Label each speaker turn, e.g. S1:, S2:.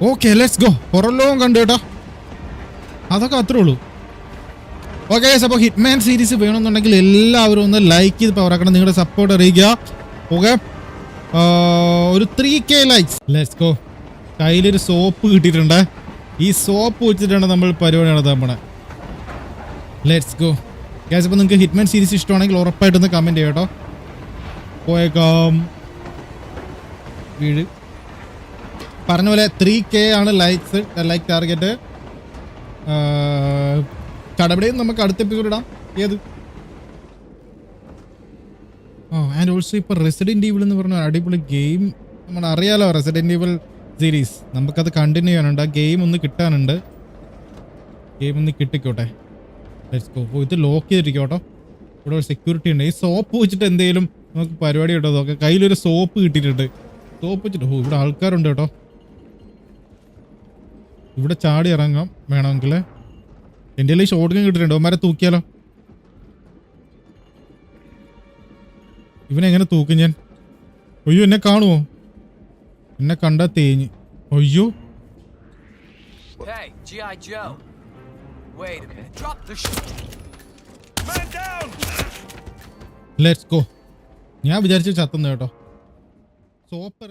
S1: Okay let's go. പുറലോകം കണ്ടു കേട്ടോ, അതൊക്കെ അത്രേ ഉള്ളൂ. ഓക്കെ അപ്പോൾ ഹിറ്റ്മാൻ സീരീസ് വേണമെന്നുണ്ടെങ്കിൽ എല്ലാവരും ഒന്ന് ലൈക്ക് ചെയ്ത് പവറാക്കണം, നിങ്ങളുടെ സപ്പോർട്ട് അറിയിക്കുക. ഓക്കെ, ഒരു 3K ലൈക്സ്. Let's go. കയ്യിലൊരു സോപ്പ് കിട്ടിയിട്ടുണ്ട്. ഈ സോപ്പ് വെച്ചിട്ടാണ് നമ്മൾ പരിപാടി നടത്താൻ പോണേ. Let's go guys. അപ്പോൾ നിങ്ങൾക്ക് ഹിറ്റ്മാൻ സീരീസ് ഇഷ്ടമാണെങ്കിൽ ഉറപ്പായിട്ടൊന്ന് കമൻറ്റ് ചെയ്യാം കേട്ടോ. പോയേക്കാം. വീട് പറഞ്ഞ പോലെ 3K ആണ് ലൈക്ക് ടാർഗറ്റ്. കടപടയും നമുക്ക് അടുത്ത എപ്പിസോഡ് ഇടാം. ഏത് ആൻഡ് ഓൾസോ ഇപ്പോൾ റെസിഡൻറ്റ് ഈവിൾ എന്ന് പറഞ്ഞ അടിപൊളി ഗെയിം നമ്മൾ അറിയാലോ. റെസിഡൻറ്റ് ഈവിൾ സീരീസ് നമുക്കത് കണ്ടിന്യൂ ചെയ്യാനുണ്ട്. ആ ഗെയിം ഒന്ന് കിട്ടാനുണ്ട്. ഗെയിം ഒന്ന് കിട്ടിക്കോട്ടെ. Let's go. ഇത് ലോക്ക് ചെയ്തിരിക്കും കേട്ടോ. ഇവിടെ ഒരു സെക്യൂരിറ്റി ഉണ്ട്. ഈ സോപ്പ് വെച്ചിട്ട് എന്തെങ്കിലും നമുക്ക് പരിപാടി കേട്ടോ. നോക്കാം. കയ്യിലൊരു സോപ്പ് കിട്ടിയിട്ടുണ്ട്. സോപ്പ് വെച്ചിട്ട് ഇവിടെ ആൾക്കാരുണ്ട് കേട്ടോ. ഇവിടെ ചാടി ഇറങ്ങാം വേണമെങ്കിൽ. എൻ്റെ കയ്യിൽ ഷോട്ട് ഗൺ കിട്ടിയിട്ടുണ്ട്. അവന്മാരെ തൂക്കിയാലോ? ഇവനെങ്ങനെ തൂക്കും ഞാൻ? അയ്യോ, എന്നെ കാണുമോ? എന്നെ കണ്ടാ തേഞ്ഞ്. അയ്യോ, ലെറ്റ്സ് ഗോ. ഞാൻ വിചാരിച്ചു ചത്തുന്നു കേട്ടോ. സോപ്പ്